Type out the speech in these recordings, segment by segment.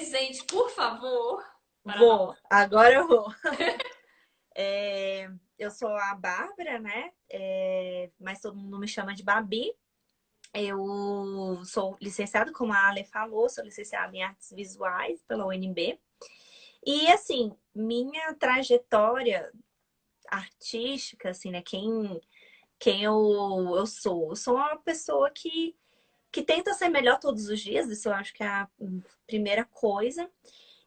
apresente, por favor, para Vou, nós. agora eu vou. Eu sou a Bárbara, né? Mas todo mundo me chama de Babi. Eu sou licenciada, como a Ale falou, sou licenciada em artes visuais pela UNB. E assim, minha trajetória artística, assim, né? Quem eu sou? Eu sou uma pessoa que tenta ser melhor todos os dias, isso eu acho que é a primeira coisa.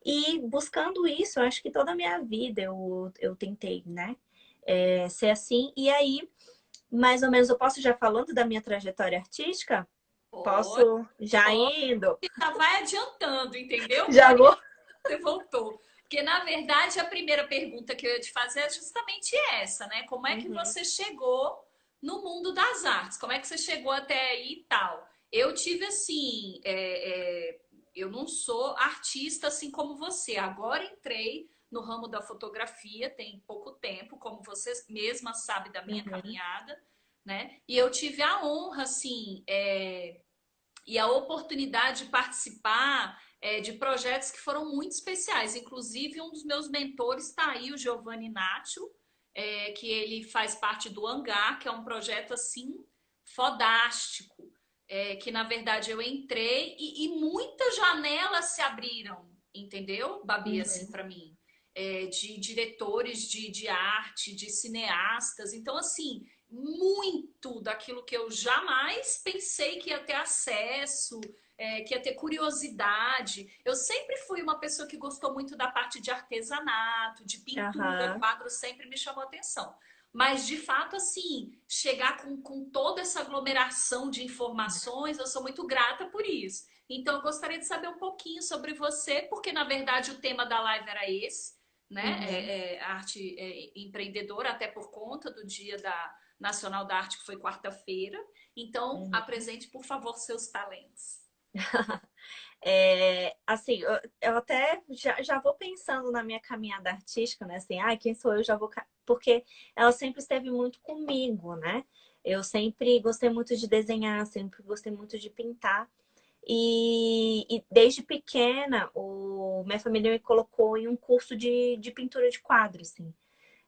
E buscando isso, eu acho que toda a minha vida eu tentei, né? Ser assim. E aí, mais ou menos, eu posso já falando da minha trajetória artística? Pode, Posso já pode. indo? Já vai adiantando, entendeu? Por Já vou. isso você voltou. Porque, na verdade, a primeira pergunta que eu ia te fazer é justamente essa, né? Como é que Uhum, você chegou no mundo das artes? Como é que você chegou até aí e tal? Eu tive assim, eu não sou artista assim como você. Agora entrei no ramo da fotografia tem pouco tempo, como você mesma sabe da minha uhum, caminhada, né? E eu tive a honra, assim, e a oportunidade de participar de projetos que foram muito especiais. Inclusive, um dos meus mentores está aí, o Giovanni Nacho, que ele faz parte do Hangar, que é um projeto assim fodástico. Que na verdade eu entrei e muitas janelas se abriram, entendeu, Babi, assim, uhum. para mim. De diretores de arte, de cineastas. Então, assim, muito daquilo que eu jamais pensei que ia ter acesso, que ia ter curiosidade. Eu sempre fui uma pessoa que gostou muito da parte de artesanato, de pintura, Aham. quadro sempre me chamou atenção. Mas, de fato, assim, chegar com toda essa aglomeração de informações, eu sou muito grata por isso. Então, eu gostaria de saber um pouquinho sobre você, porque, na verdade, o tema da live era esse, né? Uhum, Arte empreendedora, até por conta do Dia Nacional da Arte, que foi quarta-feira. Então, uhum. apresente, por favor, seus talentos. Assim, eu até já vou pensando na minha caminhada artística, né? Assim, quem sou eu? Já vou. Porque ela sempre esteve muito comigo, né? Eu sempre gostei muito de desenhar, sempre gostei muito de pintar. E desde pequena, minha família me colocou em um curso de pintura de quadro, assim.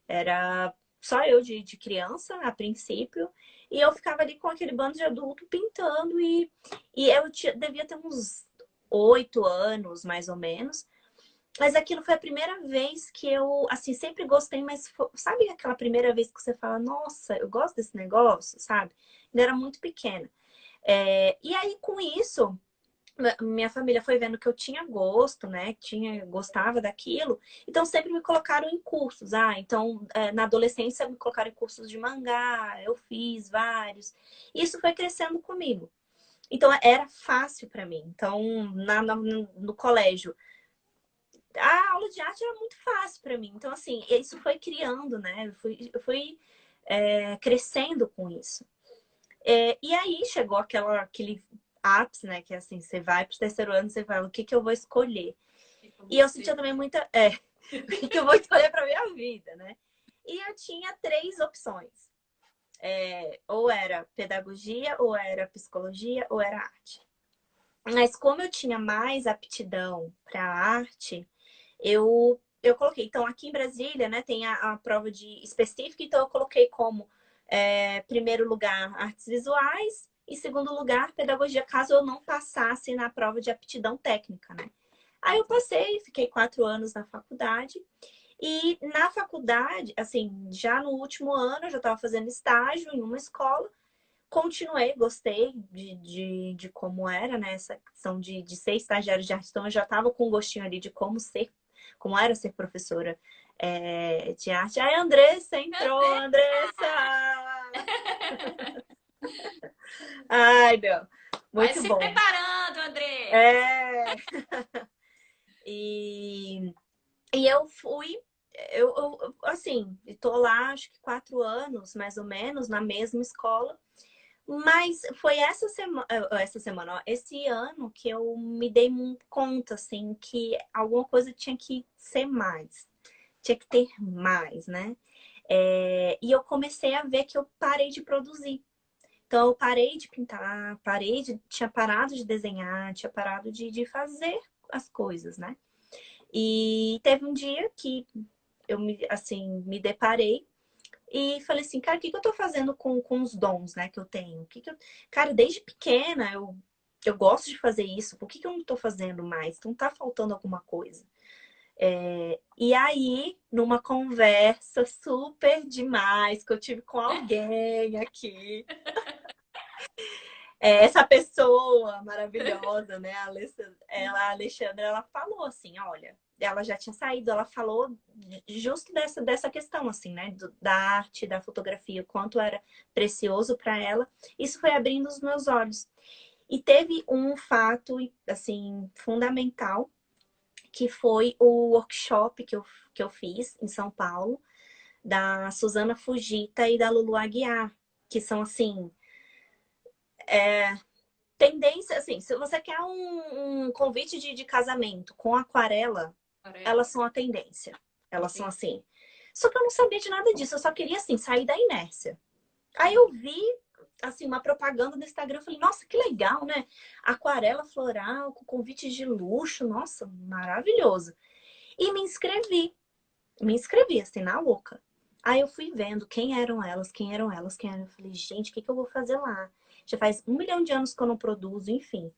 Era só eu de criança, a princípio, e eu ficava ali com aquele bando de adulto pintando, e devia ter uns 8 anos, mais ou menos. Mas aquilo foi a primeira vez que eu, assim, sempre gostei, mas sabe aquela primeira vez que você fala, nossa, eu gosto desse negócio, sabe? Eu era muito pequena. E aí, com isso, minha família foi vendo que eu tinha gosto, né? Gostava daquilo. Então sempre me colocaram em cursos. Então na adolescência me colocaram em cursos de mangá, eu fiz vários. Isso foi crescendo comigo. Então era fácil para mim. Então no colégio, a aula de arte era muito fácil para mim. Então assim, isso foi criando, né? Eu fui crescendo com isso. E aí chegou aquele ápice, né? Que é assim, você vai pro terceiro ano, você fala, o que que eu vou escolher? E com E eu você, sentia também muita. O que que eu vou escolher pra minha vida, né? E eu tinha três opções. Ou era pedagogia, ou era psicologia, ou era arte. Mas como eu tinha mais aptidão para arte, eu coloquei. Então, aqui em Brasília, né, tem a prova de específica, então eu coloquei como primeiro lugar artes visuais e segundo lugar pedagogia, caso eu não passasse na prova de aptidão técnica, né? Aí eu passei, fiquei 4 anos na faculdade. E na faculdade, assim, já no último ano, eu já estava fazendo estágio em uma escola. Continuei, gostei de como era, né? Essa questão de ser estagiário de arte. Então, eu já estava com um gostinho ali de como era ser professora de arte. Aí, Andressa entrou, Andressa! Ai, meu, vai muito se bom. preparando, Andressa. É, e, e eu fui, assim, estou lá, acho que 4 anos, mais ou menos, na mesma escola. Mas foi essa semana, ó, esse ano que eu me dei conta, assim, que alguma coisa tinha que ser mais, tinha que ter mais, né? E eu comecei a ver que eu parei de produzir. Então, eu parei de pintar, tinha parado de desenhar, tinha parado de fazer as coisas, né? E teve um dia que eu assim, me deparei e falei assim, cara, o que que eu tô fazendo com os dons, né, que eu tenho? Cara, desde pequena eu gosto de fazer isso, por que que eu não tô fazendo mais? Não tá faltando alguma coisa? E aí, numa conversa super demais que eu tive com alguém aqui, essa pessoa maravilhosa, né, a Alexandra, ela falou assim, olha, ela já tinha saído, ela falou justo dessa questão, assim, né, da arte, da fotografia, o quanto era precioso para ela. Isso foi abrindo os meus olhos. E teve um fato, assim, fundamental, que foi o workshop que eu fiz em São Paulo, da Suzana Fujita e da Lulu Aguiar, que são, assim, tendência, assim, se você quer um convite de casamento com aquarela, Amarela. elas são a tendência. Elas são Entendi. assim. Só que eu não sabia de nada disso, eu só queria, assim, sair da inércia. Aí eu vi, assim, uma propaganda no Instagram, eu falei, nossa, que legal, né? Aquarela floral com convite de luxo, nossa, maravilhoso. E me inscrevi, assim, na louca. Aí eu fui vendo quem eram elas, quem eram elas, quem eram. Eu falei, gente, o que que eu vou fazer lá? Já faz 1 milhão de anos que eu não produzo, enfim.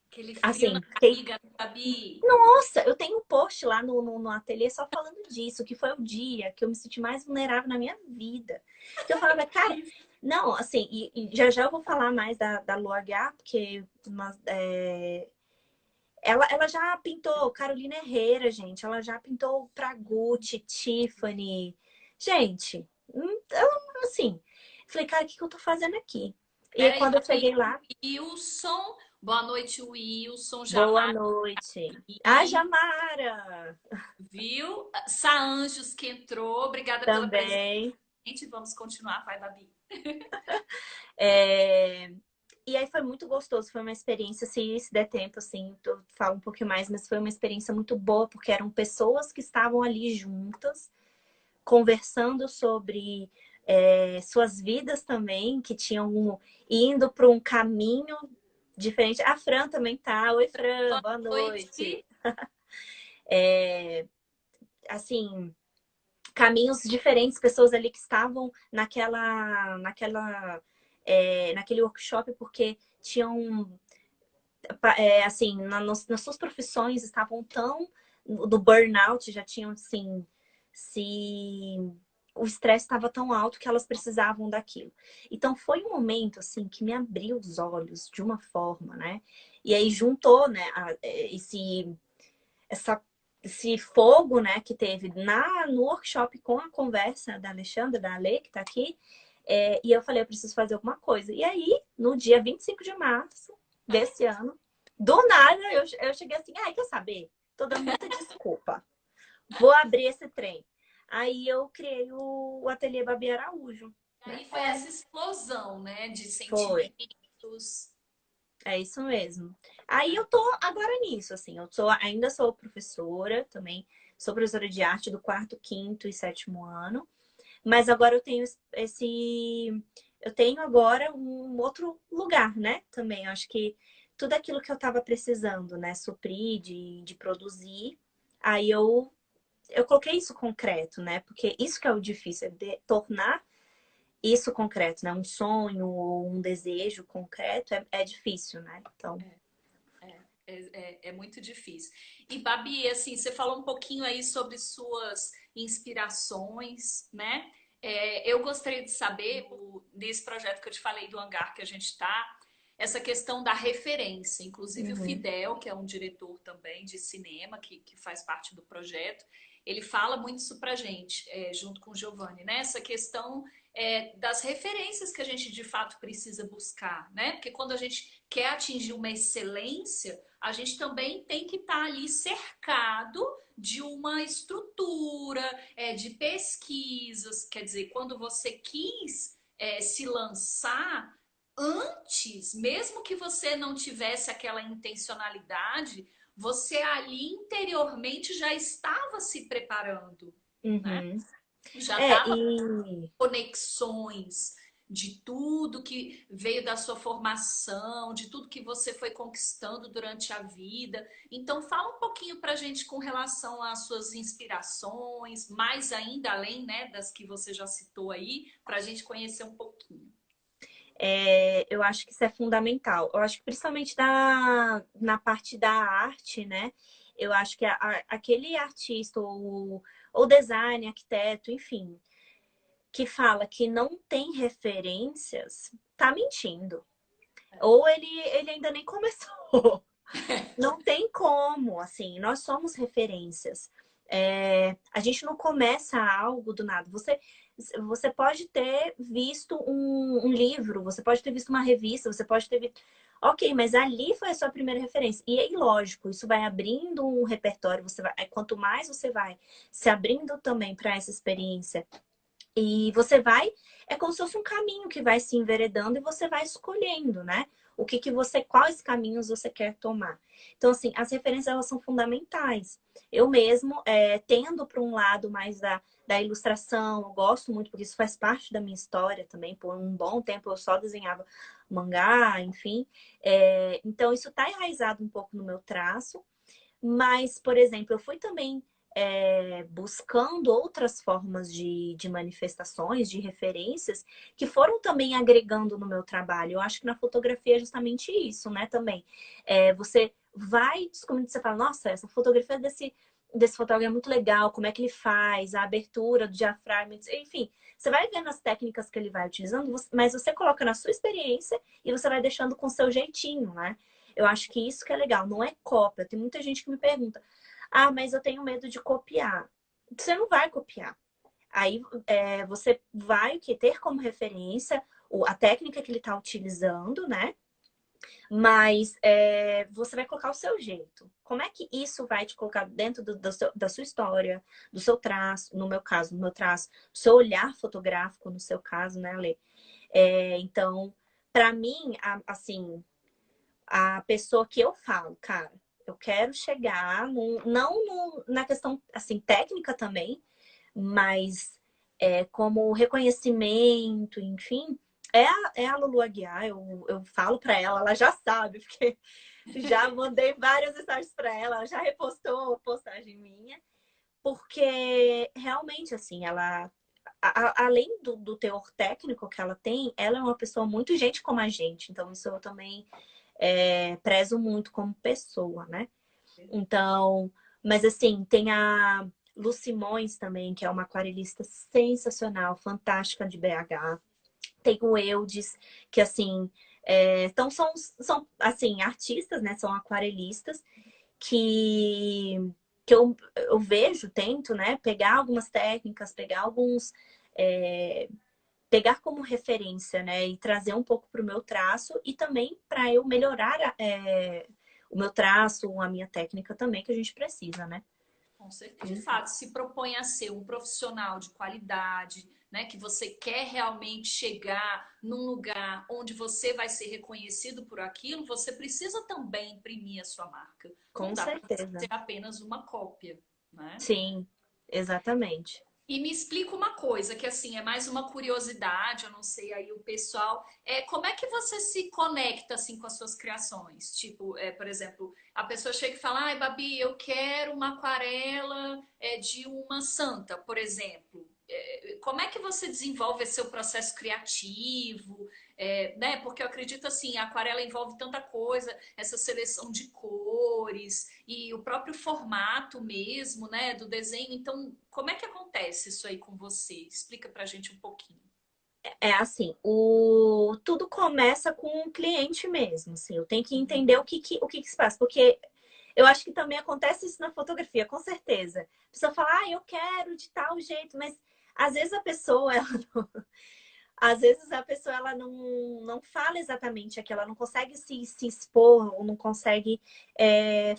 Aquele frio na Assim, fiquei. barriga, Gabi. Nossa, eu tenho um post lá no ateliê só falando disso, que foi o dia que eu me senti mais vulnerável na minha vida. Que eu falava, cara, não, assim, e já já eu vou falar mais da Lu H, porque ela já pintou Carolina Herrera, gente. Ela já pintou pra Gucci, Tiffany. Gente, assim, falei, cara, o que que eu tô fazendo aqui? E aí, Peraí, quando eu Gabi. cheguei lá, Wilson. Boa noite, Wilson. boa Jamar. noite. Ah, Jamara! Viu? Saanjos que entrou. Obrigada pela presença. Também. Vamos continuar, vai, Babi. É, E aí foi muito gostoso, foi uma experiência, se der tempo, assim, eu falo um pouquinho mais, mas foi uma experiência muito boa, porque eram pessoas que estavam ali juntas, conversando sobre suas vidas também, que tinham indo para um caminho diferente. A Fran também tá. Oi, Fran, Boa boa noite. noite. Assim, caminhos diferentes, pessoas ali que estavam naquele workshop porque tinham assim, nas suas profissões estavam tão do burnout, já tinham assim, se o estresse estava tão alto que elas precisavam daquilo. Então foi um momento assim que me abriu os olhos de uma forma, né? E aí juntou, né, essa esse fogo, né, que teve no workshop com a conversa da Alexandra, da Ale, que tá aqui, e eu falei, eu preciso fazer alguma coisa. E aí, no dia 25 de março desse ano, do nada, eu cheguei assim, ai, quer saber? Tô dando muita desculpa. Vou abrir esse trem. Aí eu criei o Ateliê Babi Araújo, né? Aí foi essa explosão, né, de Foi. sentimentos. É isso mesmo. Aí eu tô agora nisso, assim, ainda sou professora também, sou professora de arte do quarto, quinto e sétimo ano, mas agora eu tenho agora um outro lugar, né? Também, eu acho que tudo aquilo que eu tava precisando, né, suprir, de produzir, aí eu coloquei isso concreto, né? Porque isso que é o difícil, é tornar isso concreto, né? Um sonho ou um desejo concreto é difícil, né? Então, É muito difícil. E, Babi, assim, você falou um pouquinho aí sobre suas inspirações, né? Eu gostaria de saber, nesse projeto que eu te falei do hangar que a gente está, essa questão da referência. Inclusive, o uhum, Fidel, que é um diretor também de cinema, que faz parte do projeto, ele fala muito isso pra gente, junto com o Giovanni, né? Essa questão das referências que a gente de fato precisa buscar, né? Porque quando a gente quer atingir uma excelência, a gente também tem que estar ali cercado de uma estrutura, de pesquisas. Quer dizer, quando você quis se lançar antes, mesmo que você não tivesse aquela intencionalidade, você ali interiormente já estava se preparando, né? uhum. Já É, estava e conexões. de tudo que veio da sua formação, de tudo que você foi conquistando durante a vida. Então, fala um pouquinho para a gente com relação às suas inspirações, mais ainda além, né, das que você já citou aí, para a gente conhecer um pouquinho. Eu acho que isso é fundamental. Eu acho que principalmente na parte da arte, né? Eu acho que aquele artista ou design, arquiteto, enfim, que fala que não tem referências, tá mentindo. Ou ele ainda nem começou. Não tem como, assim, nós somos referências. A gente não começa algo do nada. Você pode ter visto um livro, você pode ter visto uma revista, você pode ter visto. Ok, mas ali foi a sua primeira referência. E aí, lógico, isso vai abrindo um repertório. Quanto mais você vai se abrindo também para essa experiência e você vai, é como se fosse um caminho que vai se enveredando e você vai escolhendo, né? Quais caminhos você quer tomar. Então, assim, as referências elas são fundamentais. Eu mesmo, tendo para um lado mais da ilustração, eu gosto muito, porque isso faz parte da minha história também. Por um bom tempo eu só desenhava mangá, enfim. Então, isso está enraizado um pouco no meu traço. Mas, por exemplo, eu fui também buscando outras formas de manifestações, de referências, que foram também agregando no meu trabalho. Eu acho que na fotografia é justamente isso, né? Também. Você vai descobrindo, você fala, nossa, essa fotografia desse fotógrafo é muito legal, como é que ele faz, a abertura do diafragma, enfim. Você vai vendo as técnicas que ele vai utilizando, mas você coloca na sua experiência e você vai deixando com o seu jeitinho, né? Eu acho que isso que é legal, não é cópia. Tem muita gente que me pergunta, ah, mas eu tenho medo de copiar. Você não vai copiar. Aí você vai ter como referência a técnica que ele está utilizando, né? Mas você vai colocar o seu jeito. Como é que isso vai te colocar dentro da sua história, do seu traço, no meu caso, no meu traço, do seu olhar fotográfico, no seu caso, né, Lê? Então, para mim, assim, a pessoa que eu falo, cara, eu quero chegar na questão assim técnica também, mas como reconhecimento, enfim, é a Lulu Aguiar. Eu falo para ela já sabe, porque já mandei várias mensagens para ela já repostou postagem minha, porque realmente assim, além do teor técnico que ela tem, ela é uma pessoa muito gente como a gente, então isso eu também prezo muito como pessoa, né? Então, mas assim, tem a Lu Simões também, que é uma aquarelista sensacional, fantástica de BH. Tem o Eudes, que assim, então são assim, artistas, né? São aquarelistas que, que eu vejo, tento, né? Pegar algumas técnicas, pegar como referência, né? E trazer um pouco para o meu traço e também para eu melhorar o meu traço, a minha técnica também, que a gente precisa, né? Com certeza. De fato, se propõe a ser um profissional de qualidade, né, que você quer realmente chegar num lugar onde você vai ser reconhecido por aquilo, você precisa também imprimir a sua marca. Não Com dá para ser certeza. apenas uma cópia, né? Sim, exatamente. E me explica uma coisa, que assim, é mais uma curiosidade, eu não sei aí o pessoal, como é que você se conecta assim com as suas criações? Tipo, por exemplo, a pessoa chega e fala, ai, Babi, eu quero uma aquarela de uma santa, por exemplo. Como é que você desenvolve esse seu processo criativo? Né? Porque eu acredito assim, a aquarela envolve tanta coisa, essa seleção de cores e o próprio formato mesmo, né, do desenho. Então, como é que acontece isso aí com você? Explica pra gente um pouquinho. É assim, tudo começa com o cliente mesmo, assim, eu tenho que entender Uhum. o que se passa, porque eu acho que também acontece isso na fotografia, com certeza. A pessoa fala, ah, eu quero de tal jeito, mas às vezes a pessoa, às vezes a pessoa ela não fala exatamente aquilo, ela não consegue se expor, ou não consegue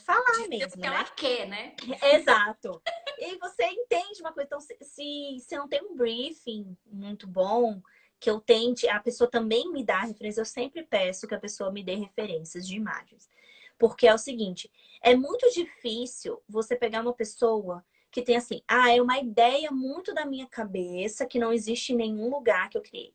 falar Dizer o mesmo, que ela né? quer, né? Exato. E aí você entende uma coisa. Então, se não tem um briefing muito bom, que eu tente, a pessoa também me dá referência, eu sempre peço que a pessoa me dê referências de imagens. Porque é o seguinte, é muito difícil você pegar uma pessoa que tem assim, é uma ideia muito da minha cabeça, que não existe em nenhum lugar que eu criei.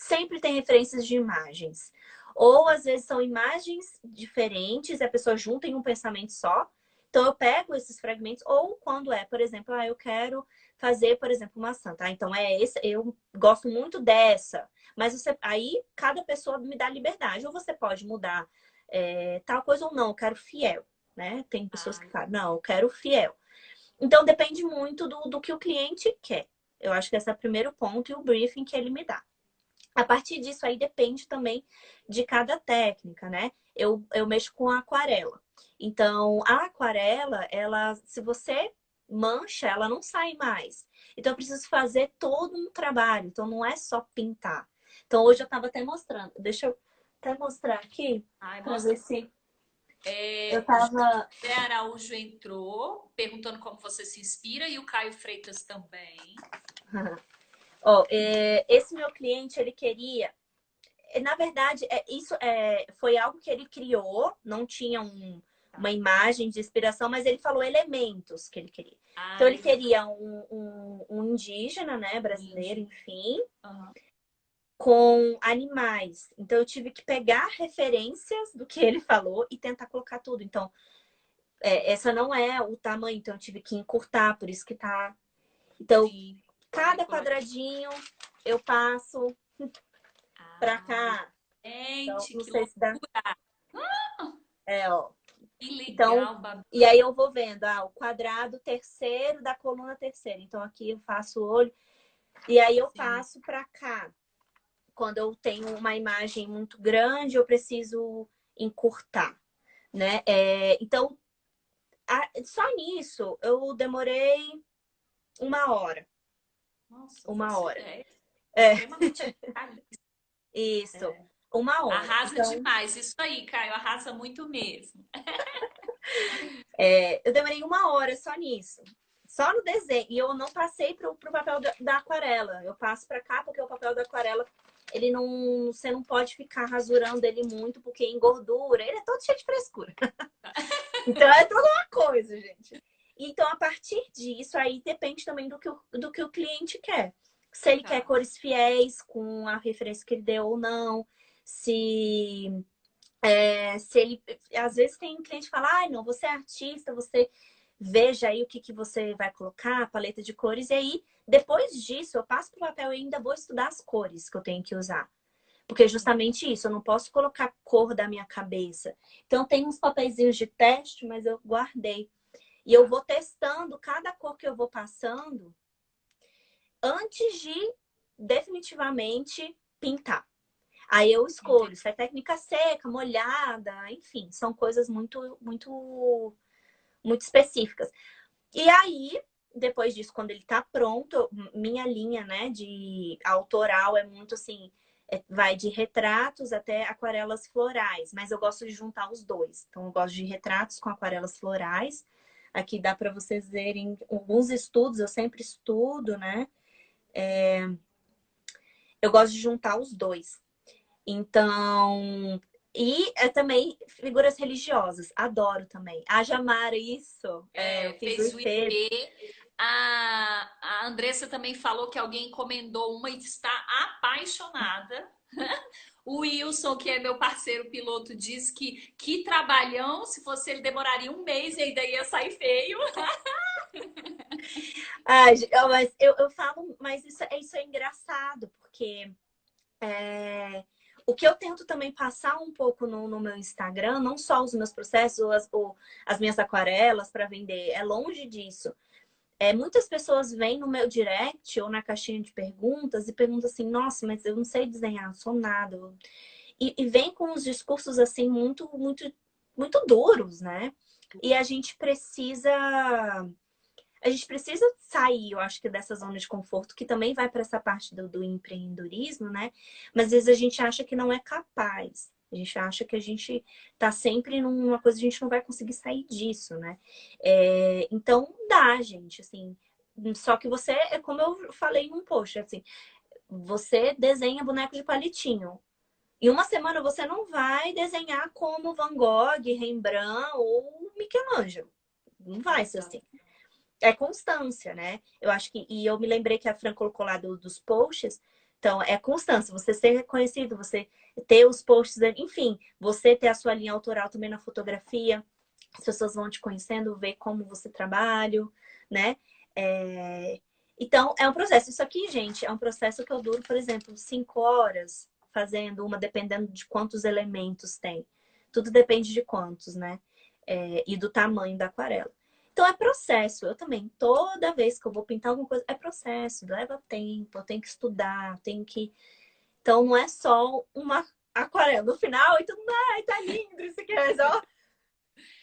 sempre tem referências de imagens. Ou às vezes são imagens diferentes, a pessoa junta em um pensamento só. Então eu pego esses fragmentos, ou quando é, por exemplo, eu quero fazer, por exemplo, uma maçã, tá? Então é esse, eu gosto muito dessa. Mas você, aí cada pessoa me dá liberdade. Ou você pode mudar tal coisa ou não, eu quero fiel, né? Tem pessoas que falam, não, eu quero fiel. Então depende muito do que o cliente quer. Eu acho que esse é o primeiro ponto e o briefing que ele me dá. A partir disso aí depende também de cada técnica, né? Eu mexo com a aquarela. Então, a aquarela, ela, se você mancha, ela não sai mais. Então, eu preciso fazer todo um trabalho. Então, não é só pintar. Então, hoje eu estava até mostrando. Deixa eu até mostrar aqui Ai, para mostra. ver se eu tava. José Araújo entrou perguntando como você se inspira e o Caio Freitas também. Ó, esse meu cliente, ele queria. Na verdade, isso foi algo que ele criou, não tinha uma imagem de inspiração, mas ele falou elementos que ele queria. Então, ele Ai, queria um indígena, né, brasileiro, enfim, uhum. com animais. Então, eu tive que pegar referências do que ele falou e tentar colocar tudo. Então, essa não é o tamanho, então eu tive que encurtar, por isso que tá. Então, Sim. cada quadradinho eu passo pra Ah, cá. Então, gente, não que sei se dá. loucura! Ó. Que Então, legal, Babi. e aí eu vou vendo, o quadrado terceiro da coluna terceira. Então, aqui eu faço o olho. E aí eu Sim. passo para cá. Quando eu tenho uma imagem muito grande, eu preciso encurtar, né? Então, só nisso eu demorei 1 hora. Nossa, Uma faço hora. ideia. É, Extremamente detalhista. isso. É. 1 hora. Arrasa Então, demais. Isso aí, Caio, arrasa muito mesmo. eu demorei 1 hora só nisso. Só no desenho. E eu não passei pro papel da aquarela. Eu passo para cá porque o papel da aquarela, ele não. Você não pode ficar rasurando ele muito porque engordura. Ele é todo cheio de frescura. Então é toda uma coisa, gente. Então, a partir disso, aí depende também do que o cliente quer. Se ele quer Tá. cores fiéis com a referência que ele deu ou não. Se se ele. Às vezes tem um cliente que fala, não, você é artista, você veja aí o que você vai colocar, a paleta de cores, e aí, depois disso, eu passo para o papel e ainda vou estudar as cores que eu tenho que usar. Porque é justamente isso, eu não posso colocar cor da minha cabeça. Então, tem uns papeizinhos de teste, mas eu guardei. E eu Tá. vou testando cada cor que eu vou passando antes de definitivamente pintar. Aí eu escolho Entendi. se é técnica seca, molhada, enfim, são coisas muito, muito, muito específicas. E aí, depois disso, quando ele tá pronto, minha linha, né, de autoral é muito assim, vai de retratos até aquarelas florais, mas eu gosto de juntar os dois. Então, eu gosto de retratos com aquarelas florais. Aqui dá para vocês verem alguns estudos, eu sempre estudo, né? Eu gosto de juntar os dois. Então, e também figuras religiosas, adoro também. A Jamara, isso, eu fiz o Fez o IP. IP. A Andressa também falou que alguém encomendou uma e está apaixonada. O Wilson, que é meu parceiro piloto, diz que trabalhão, se fosse ele demoraria um mês e ainda ia sair feio. Mas eu falo, mas isso é engraçado, porque o que eu tento também passar um pouco no meu Instagram, não só os meus processos ou as minhas aquarelas para vender, é longe disso. Muitas pessoas vêm no meu direct ou na caixinha de perguntas e perguntam assim: nossa, mas eu não sei desenhar, não sou nada. E vem com os discursos assim muito, muito, muito duros, né? E a gente precisa sair, eu acho que dessa zona de conforto, que também vai para essa parte do empreendedorismo, né? Mas às vezes a gente acha que não é capaz. A gente acha que a gente tá sempre numa coisa, a gente não vai conseguir sair disso, né? Então dá, gente, assim. Só que você, é como eu falei num post, assim, você desenha boneco de palitinho. Em uma semana você não vai desenhar como Van Gogh, Rembrandt ou Michelangelo. Não vai ser assim. Exato. É constância, né? Eu acho que. E eu me lembrei que a Fran colocou lá dos posts. Então, é constância, você ser reconhecido, você ter os posts, enfim, você ter a sua linha autoral também na fotografia. As pessoas vão te conhecendo, ver como você trabalha, né? Então, é um processo. Isso aqui, gente, é um processo que eu duro, por exemplo, 5 horas fazendo uma, dependendo de quantos elementos tem. Tudo depende de quantos, né? E do tamanho da aquarela. Então, é processo. Eu também, toda vez que eu vou pintar alguma coisa, é processo. Leva tempo, eu tenho que estudar, tenho que... Então, não é só uma aquarela. No final, e todo mundo, ai, tá lindo isso aqui, mas ó,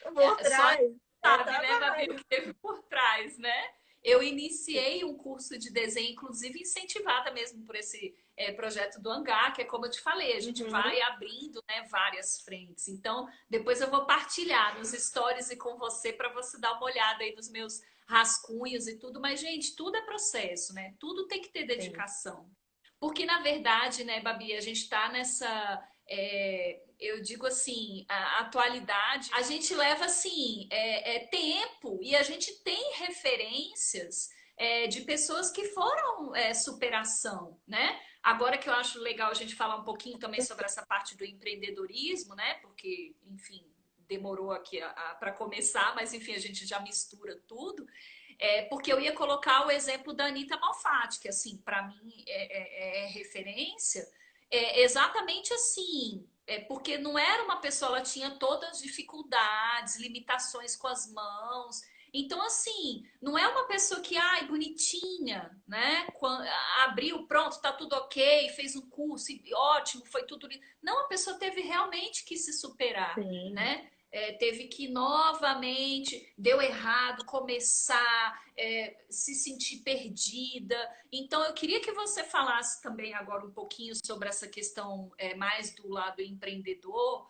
por Só a trás, gente é sabe, né, Babi, trabalho. o que teve por trás, né? Eu iniciei um curso de desenho, inclusive incentivada mesmo por esse projeto do Hangar, que é como eu te falei, a gente Uhum, vai abrindo, né, várias frentes. Então, depois eu vou partilhar nos stories e com você para você dar uma olhada aí nos meus rascunhos e tudo. Mas, gente, tudo é processo, né? Tudo tem que ter sim. dedicação. Porque, na verdade, né, Babi, a gente está nessa. Eu digo assim, a atualidade, a gente leva assim tempo e a gente tem referências de pessoas que foram superação, né? Agora que eu acho legal a gente falar um pouquinho também sobre essa parte do empreendedorismo, né? Porque, enfim, demorou aqui para começar, mas enfim, a gente já mistura tudo. Porque eu ia colocar o exemplo da Anitta Malfatti, que assim, para mim é referência, exatamente assim, porque não era uma pessoa, ela tinha todas as dificuldades, limitações com as mãos. Então, assim, não é uma pessoa que, ai, bonitinha, né? Quando, abriu, pronto, tá tudo ok, fez um curso, ótimo, foi tudo. Não, a pessoa teve realmente que se superar, Sim. né? Teve que novamente, deu errado, começar, se sentir perdida. Então, eu queria que você falasse também agora um pouquinho sobre essa questão mais do lado empreendedor,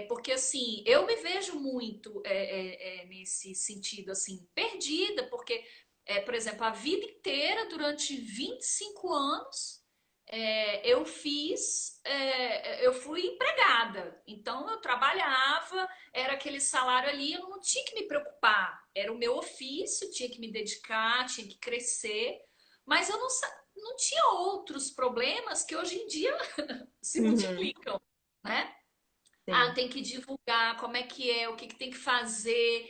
porque assim, eu me vejo muito nesse sentido, assim, perdida, porque, por exemplo, a vida inteira, durante 25 anos, eu fui empregada. Então, eu trabalhava, era aquele salário ali, eu não tinha que me preocupar. Era o meu ofício, tinha que me dedicar, tinha que crescer. Mas eu não tinha outros problemas que hoje em dia se Uhum, multiplicam, né? Ah, sim. tem que divulgar, como é que é, o que tem que fazer,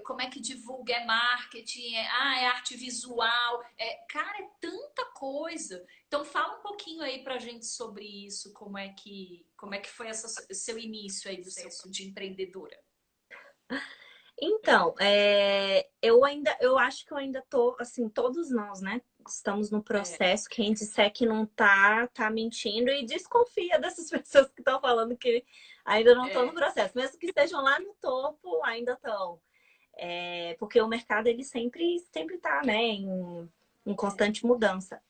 como é que divulga, é marketing, é arte visual, cara, é tanta coisa. Então fala um pouquinho aí pra gente sobre isso, como é que foi seu início aí do seu de empreendedora. Então, eu acho que eu ainda tô, assim, todos nós, né? Estamos no É, processo. Quem disser que não tá mentindo e desconfia dessas pessoas que estão falando que ainda não estão no é, processo. Mesmo que estejam lá no topo, ainda estão. Porque o mercado, ele sempre tá, né? Em constante mudança.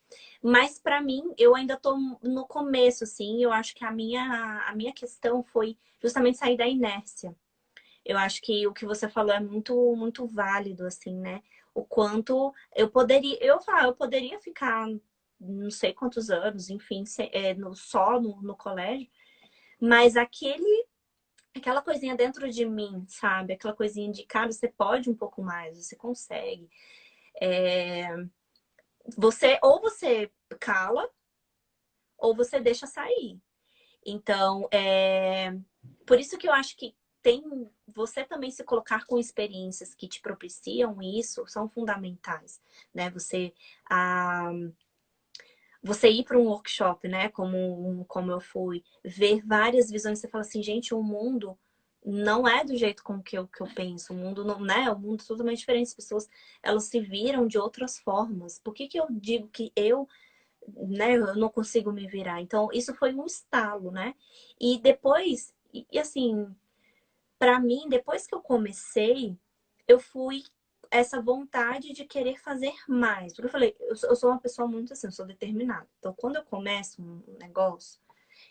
Mas para mim, eu ainda tô no começo, assim. Eu acho que a minha questão foi justamente sair da inércia. Eu acho que o que você falou é muito, muito válido, assim, né? O quanto eu poderia ficar não sei quantos anos, enfim, só no colégio, mas aquela coisinha dentro de mim, sabe? Aquela coisinha de, cara, você pode um pouco mais, você consegue. É, ou você cala, ou você deixa sair. Então, por isso que eu acho que tem você também se colocar com experiências que te propiciam isso são fundamentais, né? Ah, você ir para um workshop, né? Como eu fui, ver várias visões, você fala assim, gente, o mundo não é do jeito com que eu penso, o mundo não, né? O mundo é totalmente diferente, as pessoas elas se viram de outras formas. Por que eu digo que né, eu não consigo me virar? Então, isso foi um estalo, né? E depois, assim, para mim, depois que eu comecei, eu fui essa vontade de querer fazer mais. Porque eu falei, eu sou uma pessoa muito assim, eu sou determinada. Então, quando eu começo um negócio,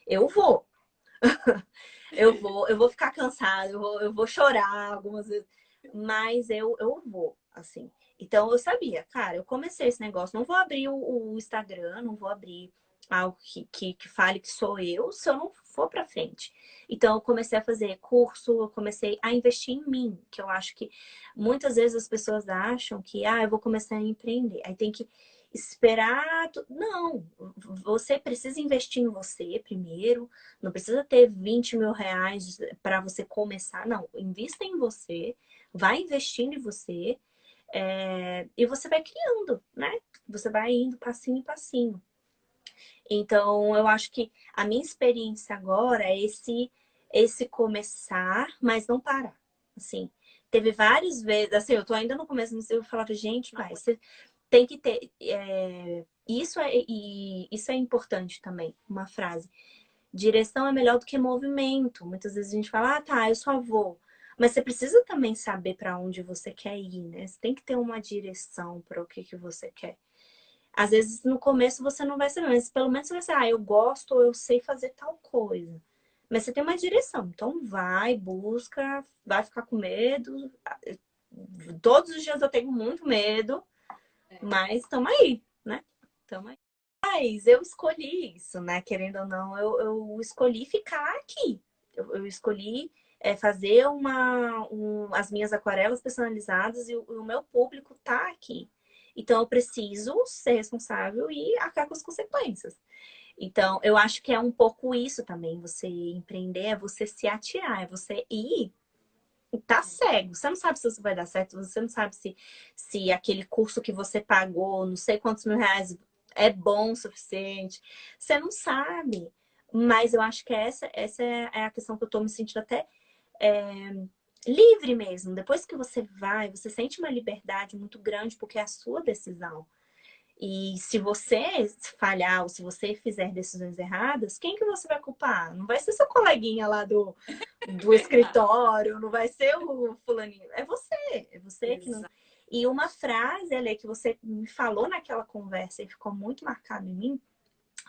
eu vou. Eu vou ficar cansada, eu vou chorar algumas vezes, mas eu vou, assim. Então eu sabia, cara, eu comecei esse negócio, não vou abrir o Instagram, não vou abrir algo que fale que sou eu, se eu não for pra frente. Então eu comecei a fazer curso, eu comecei a investir em mim, que eu acho que muitas vezes as pessoas acham que, eu vou começar a empreender. Aí tem que esperar. Não, você precisa investir em você primeiro. Não precisa ter 20 mil reais para você começar. Não, invista em você, vai investindo em você e você vai criando, né? Você vai indo passinho em passinho. Então, eu acho que a minha experiência agora é esse começar, mas não parar. Assim, teve várias vezes, assim, eu tô ainda no começo, mas eu falava, gente, vai, você tem que ter. Isso é importante também, uma frase. Direção é melhor do que movimento. Muitas vezes a gente fala, ah, tá, eu só vou. Mas você precisa também saber para onde você quer ir, né? Você tem que ter uma direção para o que você quer. Às vezes no começo você não vai saber, mas pelo menos você vai saber, ah, eu gosto ou eu sei fazer tal coisa. Mas você tem uma direção, então vai, busca, vai ficar com medo. Todos os dias eu tenho muito medo, mas estamos aí, né? Estamos aí. Mas eu escolhi isso, né? Querendo ou não, eu escolhi ficar aqui. Eu escolhi fazer as minhas aquarelas personalizadas e o meu público tá aqui. Então eu preciso ser responsável e arcar com as consequências. Então, eu acho que é um pouco isso também. Você empreender é você se atirar, é você ir e tá cego. Você não sabe se isso vai dar certo, você não sabe se aquele curso que você pagou, não sei quantos mil reais, é bom o suficiente. Você não sabe. Mas eu acho que essa é a questão que eu tô me sentindo até é, livre mesmo. Depois que você vai, você sente uma liberdade muito grande, porque é a sua decisão. E se você falhar ou se você fizer decisões erradas, quem que você vai culpar? Não vai ser seu coleguinha lá do Verdade. escritório, não vai ser o fulaninho. É você que não. Exato. E uma frase, ali que você me falou naquela conversa e ficou muito marcado em mim,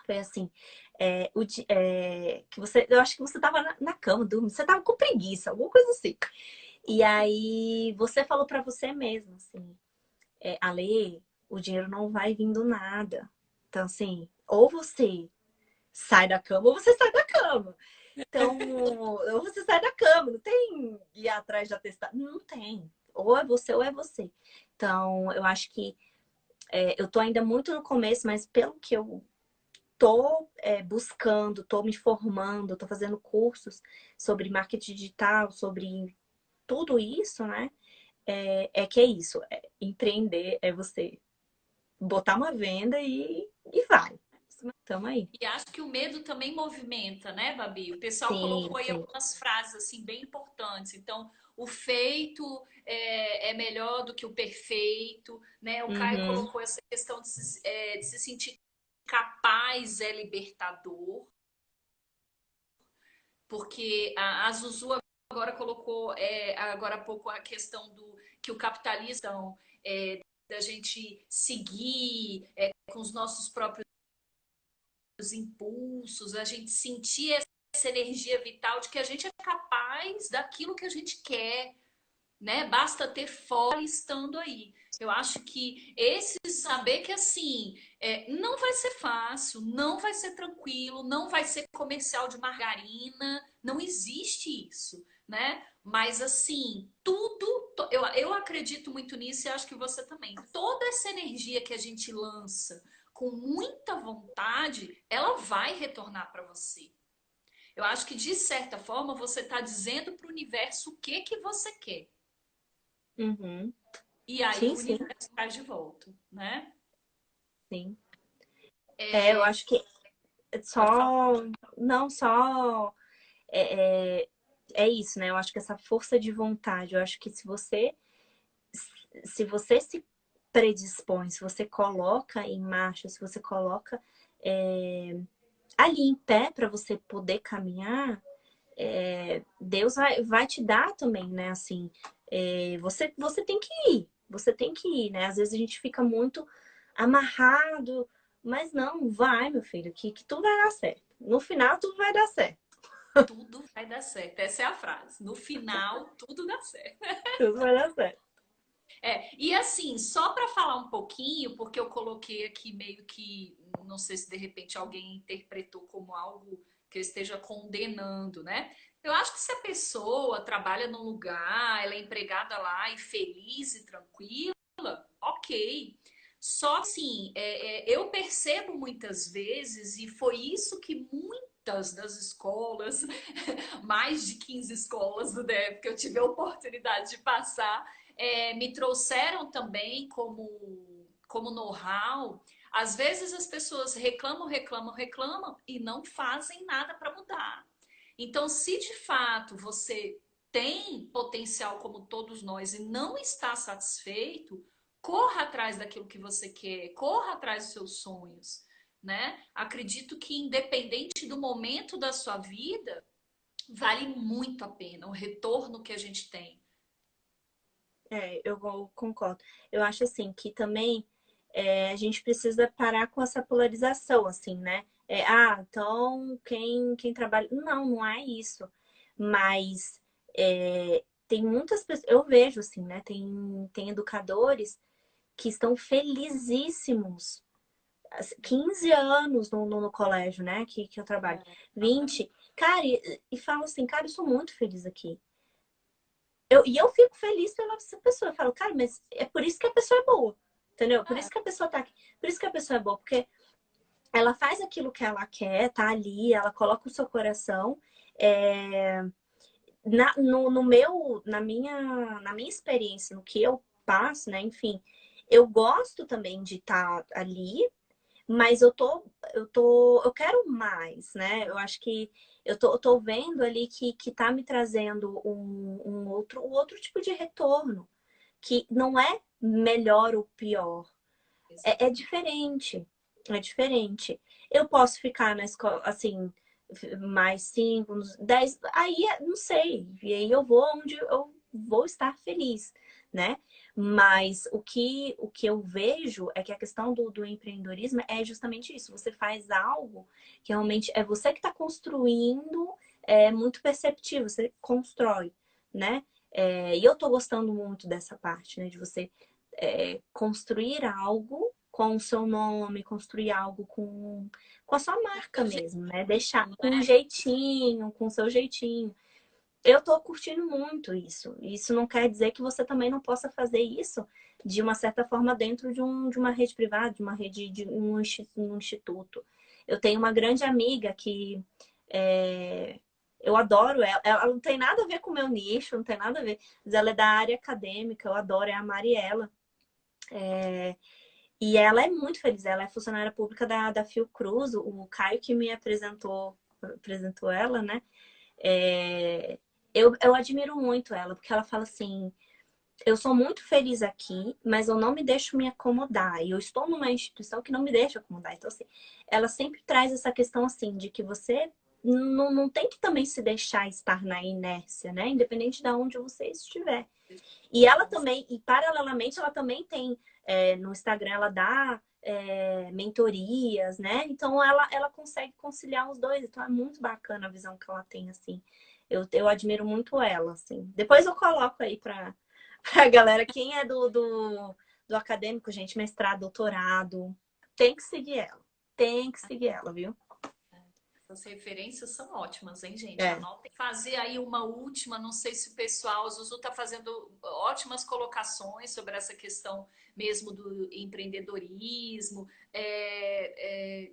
foi assim, que você, eu acho que você estava na cama, dormindo, você estava com preguiça, alguma coisa assim. E aí você falou para você mesmo, assim, Ale, o dinheiro não vai vir do nada. Então, assim, ou você sai da cama ou você sai da cama. Então, ou você sai da cama, não tem ir atrás de atestado. Não tem. Ou é você ou é você. Então, eu acho que eu tô ainda muito no começo, mas pelo que eu tô buscando, tô me formando, tô fazendo cursos sobre marketing digital, sobre tudo isso, né? Que é isso. Empreender é você botar uma venda e vai. Tamo aí. E acho que o medo também movimenta, né, Babi? O pessoal Sim, colocou aí sim. algumas frases assim bem importantes. Então, o feito é melhor do que o perfeito, né? O Caio Uhum. colocou essa questão de se sentir capaz é libertador, porque a Zuzu agora colocou agora há pouco a questão do que o capitalismo da gente seguir com os nossos próprios impulsos, a gente sentir essa energia vital de que a gente é capaz daquilo que a gente quer, né? Basta ter fora estando aí. Eu acho que esse saber que assim não vai ser fácil, não vai ser tranquilo, não vai ser comercial de margarina, não existe isso, né? Mas assim, eu acredito muito nisso e acho que você também. Toda essa energia que a gente lança com muita vontade, ela vai retornar para você. Eu acho que de certa forma você está dizendo para o universo o que que você quer. Uhum. E aí Sim, o sim, universo traz de volta, né? sim. Eu É, acho que pode falar. só. Não, só. É, é, é isso, né? Eu acho que essa força de vontade, eu acho que se você se predispõe, se você coloca em marcha, se você coloca ali em pé para você poder caminhar, Deus vai te dar também, né? Assim, você tem que ir, você tem que ir, né? Às vezes a gente fica muito amarrado, mas não, vai, meu filho, que tudo vai dar certo. No final, tudo vai dar certo. Tudo vai dar certo. Essa é a frase. No final, tudo dá certo. Tudo vai dar certo. E assim, só para falar um pouquinho, porque eu coloquei aqui meio que, não sei se de repente alguém interpretou como algo que eu esteja condenando, né? Eu acho que se a pessoa trabalha num lugar, ela é empregada lá e feliz e tranquila, ok. Só assim, eu percebo muitas vezes, e foi isso que muitas das escolas, mais de 15 escolas do DF que eu tive a oportunidade de passar, me trouxeram também como know-how. Às vezes as pessoas reclamam, reclamam, reclamam e não fazem nada para mudar. Então, se de fato você tem potencial como todos nós e não está satisfeito, corra atrás daquilo que você quer, corra atrás dos seus sonhos, né? Acredito que independente do momento da sua vida, vale muito a pena o retorno que a gente tem. Concordo. Eu acho assim que também a gente precisa parar com essa polarização, assim, né? Então quem trabalha. Não, não é isso. Mas tem muitas pessoas, eu vejo assim, né? Tem educadores que estão felizíssimos. 15 anos no colégio, né? Que eu trabalho. 20. Cara, e falo assim, cara, eu sou muito feliz aqui. E eu fico feliz pela pessoa. Eu falo, cara, mas é por isso que a pessoa é boa. Entendeu? Por isso que a pessoa tá aqui. Por isso que a pessoa é boa. Porque ela faz aquilo que ela quer, tá ali, ela coloca o seu coração. É, no meu, na minha experiência, no que eu passo, né? Enfim, eu gosto também de estar ali, mas eu quero mais, né? Eu acho que eu tô vendo ali que tá me trazendo um outro tipo de retorno, que não é melhor ou pior, é diferente, é diferente. Eu posso ficar na escola, assim, mais 5, 10, aí não sei, e aí eu vou onde eu vou estar feliz, né? Mas o que eu vejo é que a questão do empreendedorismo é justamente isso. Você faz algo que realmente é você que está construindo, é muito perceptível, você constrói, né? E eu tô gostando muito dessa parte, né? De você construir algo com o seu nome, construir algo com a sua marca mesmo, né? Deixar com um jeitinho, com o seu jeitinho. Eu tô curtindo muito isso. Isso não quer dizer que você também não possa fazer isso de uma certa forma dentro de uma rede privada, de uma rede de um instituto. Eu tenho uma grande amiga que eu adoro ela. Ela não tem nada a ver com o meu nicho, não tem nada a ver. Mas ela é da área acadêmica, eu adoro, é a Mariela. E ela é muito feliz, ela é funcionária pública da Fiocruz, o Caio que me apresentou ela, né? Eu admiro muito ela, porque ela fala assim: eu sou muito feliz aqui, mas eu não me deixo me acomodar. E eu estou numa instituição que não me deixa acomodar. Então, assim, ela sempre traz essa questão assim de que você não tem que também se deixar estar na inércia, né? Independente de onde você estiver. E ela também, e paralelamente, ela também tem no Instagram, ela dá mentorias, né? Então ela consegue conciliar os dois. Então é muito bacana a visão que ela tem, assim. Eu admiro muito ela, assim. Depois eu coloco aí pra galera, quem é do acadêmico, gente, mestrado, doutorado, tem que seguir ela. Tem que seguir ela, viu? Essas referências são ótimas, hein, gente? É. Anotem. Fazer aí uma última, não sei se o pessoal, o Zuzu está fazendo ótimas colocações sobre essa questão mesmo do empreendedorismo,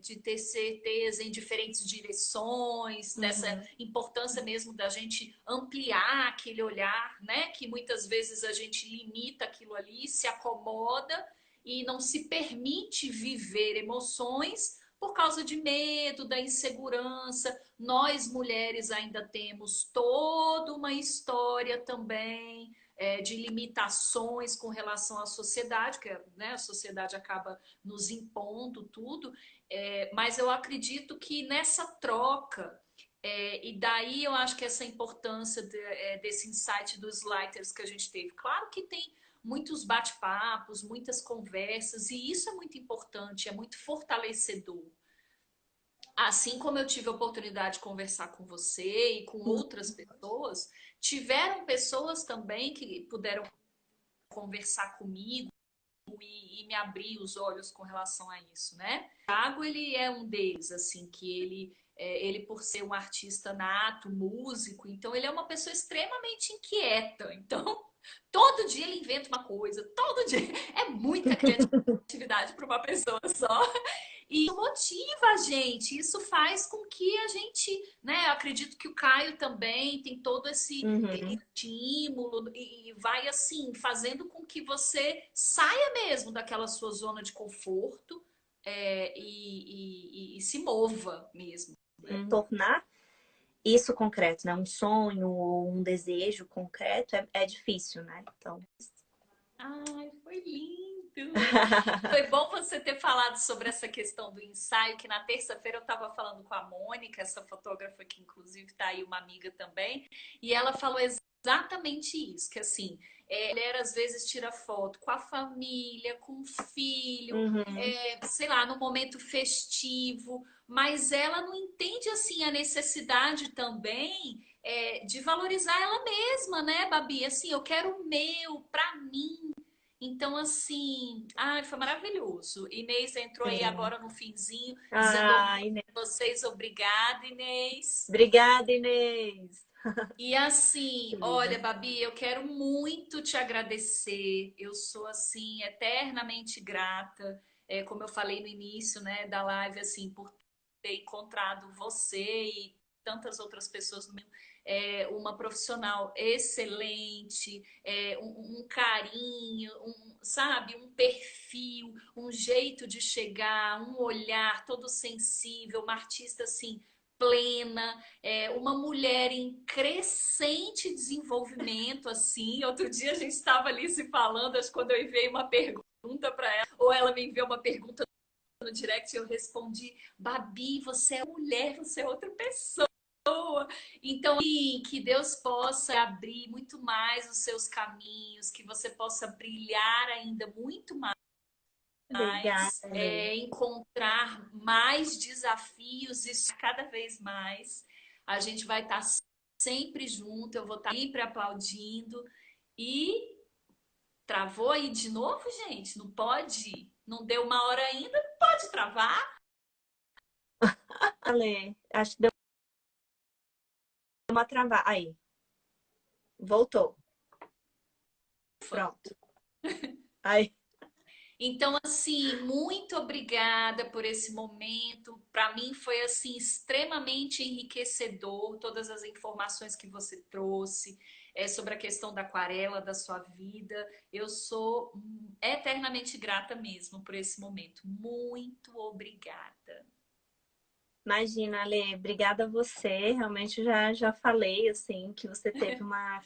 de ter certeza em diferentes direções, dessa Uhum. importância mesmo da gente ampliar aquele olhar, né? Que muitas vezes a gente limita aquilo ali, se acomoda e não se permite viver emoções por causa de medo, da insegurança. Nós mulheres ainda temos toda uma história também de limitações com relação à sociedade, que né, a sociedade acaba nos impondo tudo, mas eu acredito que nessa troca, e daí eu acho que essa importância desse insight dos lighters que a gente teve. Claro que tem muitos bate-papos, muitas conversas, e isso é muito importante, é muito fortalecedor. Assim como eu tive a oportunidade de conversar com você e com outras pessoas, tiveram pessoas também que puderam conversar comigo e me abrir os olhos com relação a isso, né? O Thiago, ele é um deles, assim, que ele por ser um artista nato, músico, então ele é uma pessoa extremamente inquieta. Então, Todo dia ele inventa uma coisa, todo dia. É muita criatividade para uma pessoa só. E isso motiva a gente, isso faz com que a gente, né? Eu acredito que o Caio também tem todo esse Uhum, estímulo e vai assim, fazendo com que você saia mesmo daquela sua zona de conforto e se mova mesmo, né? tornar isso concreto, né? Um sonho ou um desejo concreto é difícil, né? Então. Ai, foi lindo! Foi bom você ter falado sobre essa questão do ensaio, que na terça-feira eu estava falando com a Mônica, essa fotógrafa que inclusive está aí, uma amiga também, e ela falou exatamente isso, que assim, a mulher às vezes tira foto com a família, com o filho, Uhum, sei lá, no momento festivo, mas ela não entende assim a necessidade também de valorizar ela mesma, né, Babi? Assim, eu quero o meu, pra mim. Então, assim, ai, foi maravilhoso. Inês entrou aí sim. agora no finzinho, dizendo Ai, Inês. vocês, obrigada, Inês. Obrigada, Inês. E assim, olha, Querida. Babi, eu quero muito te agradecer. Eu sou assim eternamente grata, como eu falei no início, né, da live, assim, por ter encontrado você e tantas outras pessoas no meu, uma profissional excelente, um carinho, sabe, um perfil, um jeito de chegar, um olhar todo sensível, uma artista assim plena, uma mulher em crescente desenvolvimento, assim. Outro dia a gente estava ali se falando, acho que quando eu enviei uma pergunta para ela, ou ela me enviou uma pergunta no direct, eu respondi: Babi, você é mulher, você é outra pessoa. Então, que Deus possa abrir muito mais os seus caminhos, que você possa brilhar ainda muito Obrigada, mais, Inês. encontrar mais desafios, isso cada vez mais. A gente vai estar sempre junto, eu vou estar sempre aplaudindo. E travou aí de novo, gente? Não pode? Não deu uma hora ainda? Não pode travar? Ale, acho que deu uma travada. Aí, voltou. Ufa. Pronto. Aí, Então, assim, muito obrigada por esse momento. Para mim foi assim extremamente enriquecedor todas as informações que você trouxe sobre a questão da aquarela, da sua vida. Eu sou eternamente grata mesmo por esse momento. Muito obrigada. imagina, Ale, obrigada a você. Realmente já falei assim que você teve uma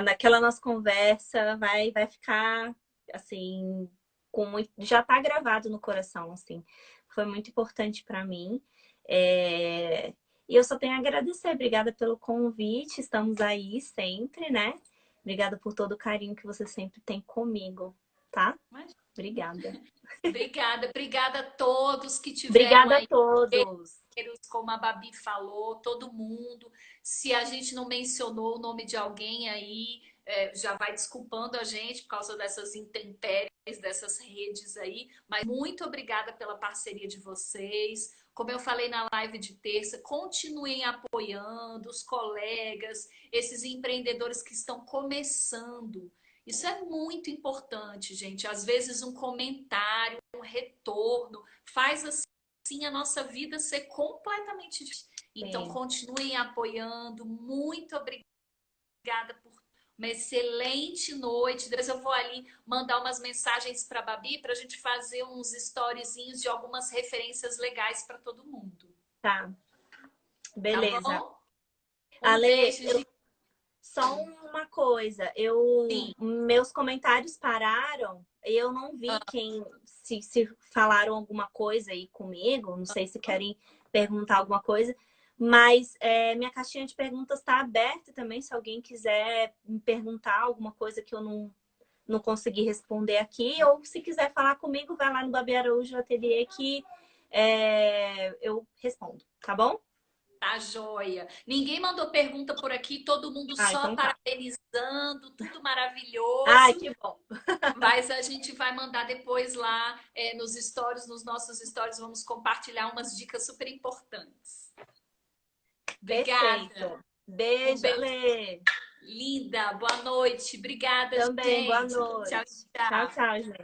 naquela nossa conversa vai ficar assim com muito, já tá gravado no coração assim. Foi muito importante para mim. E eu só tenho a agradecer. Obrigada pelo convite. Estamos aí sempre, né? Obrigada por todo o carinho que você sempre tem comigo, tá? Mas, Obrigada. obrigada a todos que tiveram Obrigada a aí, todos. como a Babi falou, todo mundo. Se a gente não mencionou o nome de alguém aí, já vai desculpando a gente por causa dessas intempéries, dessas redes aí. Mas muito obrigada pela parceria de vocês. Como eu falei na live de terça, continuem apoiando os colegas, esses empreendedores que estão começando. Isso é muito importante, gente. Às vezes um comentário, um retorno faz assim a nossa vida ser completamente diferente. Então, Sim. continuem apoiando. Muito obrigada por uma excelente noite. Depois eu vou ali mandar umas mensagens para a Babi para a gente fazer uns storyzinhos de algumas referências legais para todo mundo. Tá. Tá Beleza. bom? Um Ale, beijo, gente. só uma coisa, meus comentários pararam e eu não vi quem se falaram alguma coisa aí comigo, não sei se querem perguntar alguma coisa, mas minha caixinha de perguntas está aberta também, se alguém quiser me perguntar alguma coisa que eu não consegui responder aqui, ou se quiser falar comigo, vai lá no Babi Araújo Ateliê que eu respondo, tá bom? Tá joia. Ninguém mandou pergunta por aqui, todo mundo Ah, só então tá. parabenizando, tudo Ai, maravilhoso. que bom. Mas a gente vai mandar depois lá nos stories, nos nossos stories, vamos compartilhar umas dicas super importantes. Obrigada. Perfeito. Um Beijo, beijo. Ale. Linda, boa noite. Obrigada, Também, boa gente. Tchau, noite. Tchau, tchau. tchau, gente.